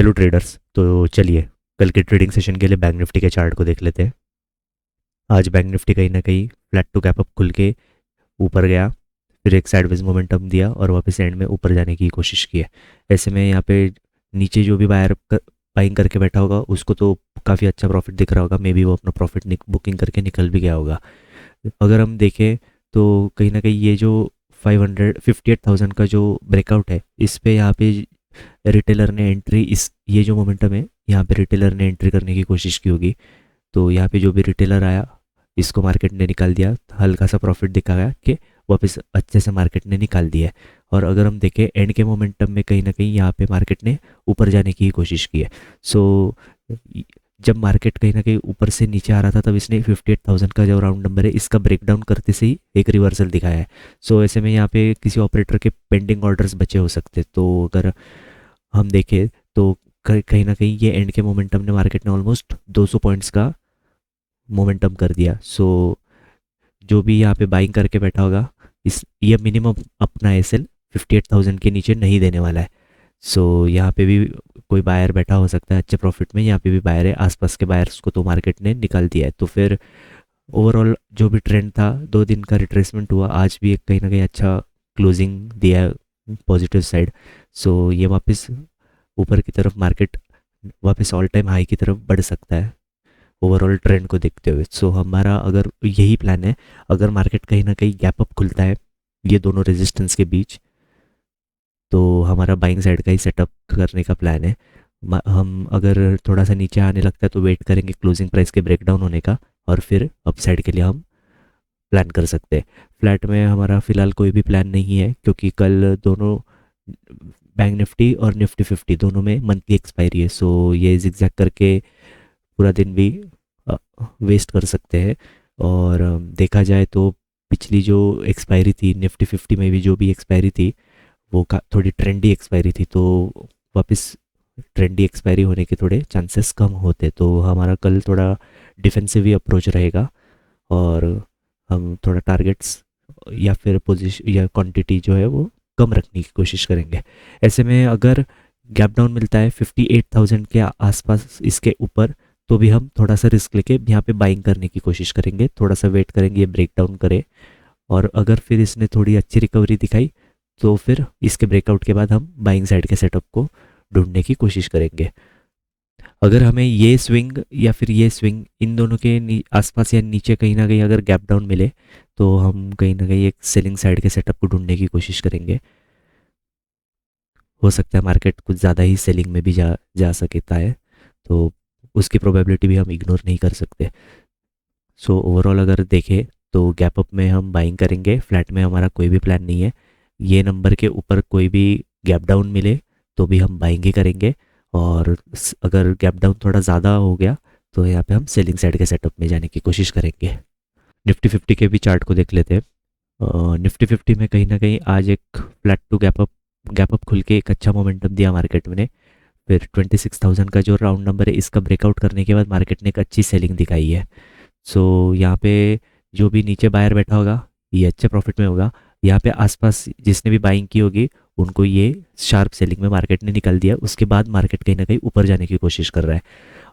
Hello traders. तो चलिए कल के ट्रेडिंग सेशन के लिए बैंक निफ्टी के चार्ट को देख लेते हैं। आज बैंक निफ्टी कहीं ना कहीं फ्लैट टू गैप अप खुल के ऊपर गया, फिर एक साइडवेज मोमेंटम दिया और वापस एंड में ऊपर जाने की कोशिश की है। ऐसे में यहाँ पे नीचे जो भी बाइंग करके बैठा होगा उसको तो काफ़ी अच्छा प्रॉफिट दिख रहा होगा, मे बी वो अपना प्रॉफिट बुकिंग करके निकल भी गया होगा। अगर हम देखें तो कहीं ना कहीं ये जो 558,000 का जो ब्रेकआउट है, इस पे यहाँ पे रिटेलर ने एंट्री, इस ये जो मोमेंटम है यहाँ पे रिटेलर ने एंट्री करने की कोशिश की होगी। तो यहाँ पे जो भी रिटेलर आया इसको मार्केट ने निकाल दिया, हल्का सा प्रॉफिट दिखा गया कि वापस अच्छे से मार्केट ने निकाल दिया है। और अगर हम देखें एंड के मोमेंटम में कहीं ना कहीं यहाँ पे मार्केट ने ऊपर जाने की कोशिश की है। सो जब मार्केट कहीं ना कहीं ऊपर से नीचे आ रहा था तब इसने 58,000 का जो राउंड नंबर है इसका ब्रेकडाउन करते से ही एक रिवर्सल दिखाया है। सो ऐसे में यहाँ पे किसी ऑपरेटर के पेंडिंग ऑर्डर्स बचे हो सकते, तो अगर हम देखें तो कहीं ना कहीं ये एंड के मोमेंटम ने मार्केट ने ऑलमोस्ट 200 पॉइंट्स का मोमेंटम कर दिया। सो जो भी यहाँ पे बाइंग करके बैठा होगा, इस ये मिनिमम अपना एसएल 58,000 के नीचे नहीं देने वाला है। सो यहाँ पे भी कोई बायर बैठा हो सकता है अच्छे प्रॉफिट में, यहाँ पे भी बायर है, आसपास के बायर्स को तो मार्केट ने निकाल दिया है। तो फिर ओवरऑल जो भी ट्रेंड था, 2 दिन का रिट्रेसमेंट हुआ, आज भी एक कहीं ना कहीं अच्छा क्लोजिंग दिया है पॉजिटिव साइड। सो ये वापस ऊपर की तरफ मार्केट वापस ऑल टाइम हाई की तरफ बढ़ सकता है ओवरऑल ट्रेंड को देखते हुए। सो हमारा अगर यही प्लान है, अगर मार्केट कहीं ना कहीं गैप अप खुलता है ये दोनों रेजिस्टेंस के बीच, तो हमारा बाइंग साइड का ही सेटअप करने का प्लान है। हम अगर थोड़ा सा नीचे आने लगता है तो वेट करेंगे क्लोजिंग प्राइस के ब्रेकडाउन होने का, और फिर अप साइड के लिए हम प्लान कर सकते हैं। फ्लैट में हमारा फ़िलहाल कोई भी प्लान नहीं है क्योंकि कल दोनों बैंक निफ्टी और निफ्टी 50 दोनों में मंथली एक्सपायरी है। सो ये जिगजैग करके पूरा दिन भी वेस्ट कर सकते हैं। और देखा जाए तो पिछली जो एक्सपायरी थी निफ्टी 50 में भी जो भी एक्सपायरी थी वो थोड़ी ट्रेंडी एक्सपायरी थी, तो वापस ट्रेंडी एक्सपायरी होने के थोड़े चांसेस कम होते। तो हमारा कल थोड़ा डिफेंसिव ही अप्रोच रहेगा और हम थोड़ा टारगेट्स या फिर पोजीशन या क्वांटिटी जो है वो कम रखने की कोशिश करेंगे। ऐसे में अगर गैप डाउन मिलता है 58,000 के आसपास इसके ऊपर, तो भी हम थोड़ा सा रिस्क लेके यहाँ पे बाइंग करने की कोशिश करेंगे, थोड़ा सा वेट करेंगे ये ब्रेक डाउन करे। और अगर फिर इसने थोड़ी अच्छी रिकवरी दिखाई तो फिर इसके ब्रेकआउट के बाद हम बाइंग साइड के सेटअप को ढूंढने की कोशिश करेंगे। अगर हमें ये स्विंग या फिर ये स्विंग इन दोनों के आसपास या नीचे कहीं ना कहीं अगर गैप डाउन मिले तो हम कहीं ना कहीं एक सेलिंग साइड के सेटअप को ढूंढने की कोशिश करेंगे। हो सकता है मार्केट कुछ ज़्यादा ही सेलिंग में भी जा जा सकता है, तो उसकी प्रोबेबिलिटी भी हम इग्नोर नहीं कर सकते। सो ओवरऑल अगर देखें तो गैप अप में हम बाइंग करेंगे, फ्लैट में हमारा कोई भी प्लान नहीं है। ये नंबर के ऊपर कोई भी गैप डाउन मिले तो भी हम बाइंग ही करेंगे, और अगर गैप डाउन थोड़ा ज़्यादा हो गया तो यहाँ पे हम सेलिंग साइड के सेटअप में जाने की कोशिश करेंगे। निफ्टी 50 के भी चार्ट को देख लेते हैं। निफ्टी 50 में कहीं ना कहीं आज एक फ्लैट टू गैप अप खुल के एक अच्छा मोमेंटम दिया मार्केट ने। फिर 26,000 का जो राउंड नंबर है इसका ब्रेकआउट करने के बाद मार्केट ने एक अच्छी सेलिंग दिखाई है। सो यहाँ पे जो भी नीचे बायर बैठा होगा ये अच्छे प्रॉफिट में होगा। यहाँ पे आसपास जिसने भी बाइंग की होगी उनको ये शार्प सेलिंग में मार्केट ने निकाल दिया, उसके बाद मार्केट कहीं ना कहीं ऊपर जाने की कोशिश कर रहा है।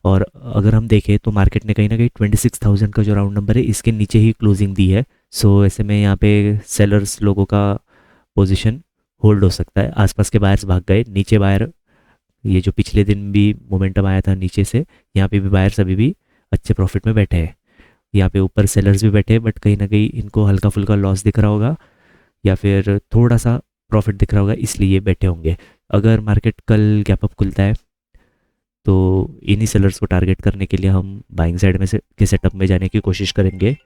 और अगर हम देखें तो मार्केट ने कहीं ना कहीं 26,000 का जो राउंड नंबर है इसके नीचे ही क्लोजिंग दी है। सो ऐसे में यहाँ पे सेलर्स लोगों का पोजीशन होल्ड हो सकता है, आसपास के बायर्स भाग गए, नीचे बायर ये जो पिछले दिन भी मोमेंटम आया था नीचे से, यहाँ पे भी बायर्स अभी भी अच्छे प्रॉफिट में बैठे हैं। यहाँ पे ऊपर सेलर्स भी बैठे हैं बट कहीं ना कहीं इनको हल्का फुल्का लॉस दिख रहा होगा या फिर थोड़ा सा प्रॉफिट दिख रहा होगा, इसलिए ये बैठे होंगे। अगर मार्केट कल गैप अप खुलता है तो इन्हीं सेलर्स को टारगेट करने के लिए हम बाइंग साइड में से के सेटअप में जाने की कोशिश करेंगे।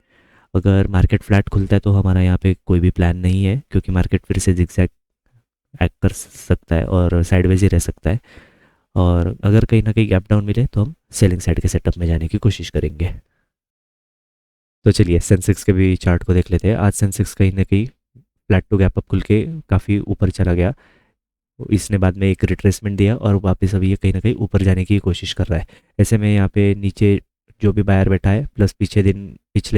अगर मार्केट फ्लैट खुलता है तो हमारा यहाँ पे कोई भी प्लान नहीं है क्योंकि मार्केट फिर से जिगजैग एक्ट कर सकता है और साइडवेज ही रह सकता है। और अगर कहीं ना कहीं गैप डाउन मिले तो हम सेलिंग साइड के सेटअप में जाने की कोशिश करेंगे। तो चलिए सेंसेक्स के भी चार्ट को देख लेते हैं। आज सेंसेक्स कहीं ना कहीं फ्लैट टू गैप अप खुल के काफ़ी ऊपर चला गया, इसने बाद में एक रिट्रेसमेंट दिया और वापस अभी ये कहीं ना कहीं ऊपर जाने की कोशिश कर रहा है। ऐसे में यहाँ पे नीचे जो भी बायर बैठा है प्लस पिछले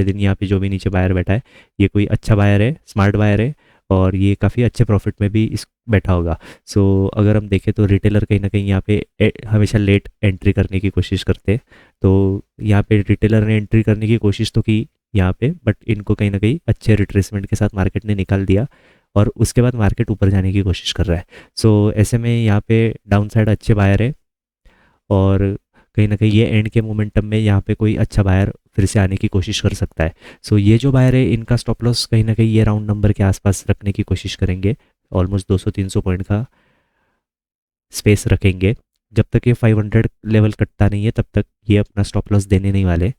दिन यहाँ पे जो भी नीचे बायर बैठा है ये कोई अच्छा बायर है, स्मार्ट बायर है, और ये काफ़ी अच्छे प्रॉफिट में भी इस बैठा होगा। सो अगर हम देखें तो रिटेलर कहीं ना कहीं यहाँ पे हमेशा लेट एंट्री करने की कोशिश करते हैं। तो यहाँ पे रिटेलर ने एंट्री करने की कोशिश तो की यहाँ पे, बट इनको कहीं ना कहीं अच्छे रिट्रेसमेंट के साथ मार्केट ने निकाल दिया और उसके बाद मार्केट ऊपर जाने की कोशिश कर रहा है। सो ऐसे में यहाँ पे डाउन साइड अच्छे बायर है और कहीं ना कहीं ये एंड के मोमेंटम में यहाँ पे कोई अच्छा बायर फिर से आने की कोशिश कर सकता है। सो ये जो बायर है इनका स्टॉप लॉस कहीं ना कहीं ये राउंड नंबर के आसपास रखने की कोशिश करेंगे, ऑलमोस्ट 200-300 पॉइंट का स्पेस रखेंगे। जब तक ये 500 लेवल कटता नहीं है तब तक ये अपना स्टॉप लॉस देने नहीं वाले।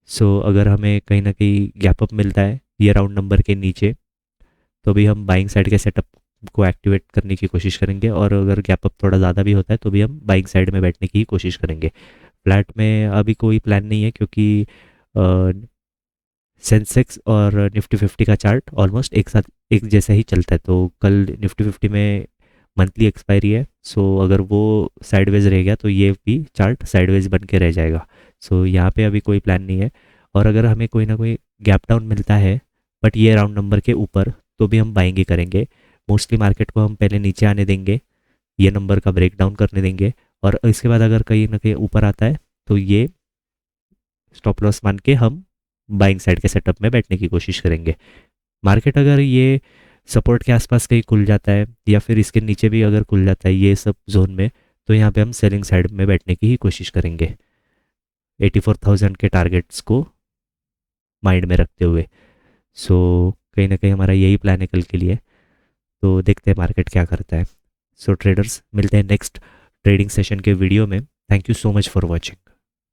सो अगर हमें कहीं ना कहीं गैप अप मिलता है ये राउंड नंबर के नीचे तो भी हम बाइंग साइड के सेटअप को एक्टिवेट करने की कोशिश करेंगे, और अगर गैप अप थोड़ा ज़्यादा भी होता है तो भी हम बाइंग साइड में बैठने की कोशिश करेंगे। फ्लैट में अभी कोई प्लान नहीं है क्योंकि सेंसेक्स और निफ्टी 50 का चार्ट ऑलमोस्ट एक साथ एक जैसा ही चलता है। तो कल निफ्टी 50 में मंथली एक्सपायरी है, सो अगर वो साइडवेज रह गया तो ये भी चार्ट साइडवेज बन के रह जाएगा। सो यहाँ पे अभी कोई प्लान नहीं है। और अगर हमें कोई ना कोई गैप डाउन मिलता है बट ये राउंड नंबर के ऊपर तो भी हम बाइंग ही करेंगे। मोस्टली मार्केट को हम पहले नीचे आने देंगे, ये नंबर का ब्रेक डाउन करने देंगे, और इसके बाद अगर कहीं ना कहीं ऊपर आता है तो ये स्टॉप लॉस मान के हम बाइंग साइड के सेटअप में बैठने की कोशिश करेंगे। मार्केट अगर ये सपोर्ट के आसपास कहीं खुल जाता है या फिर इसके नीचे भी अगर खुल जाता है ये सब जोन में, तो यहाँ पे हम सेलिंग साइड में बैठने की ही कोशिश करेंगे 84,000 के टारगेट्स को माइंड में रखते हुए। सो कहीं ना कहीं हमारा यही प्लान है कल के लिए। तो देखते हैं मार्केट क्या करता है। सो ट्रेडर्स, मिलते हैं नेक्स्ट ट्रेडिंग सेशन के वीडियो में। Thank you so much for watching.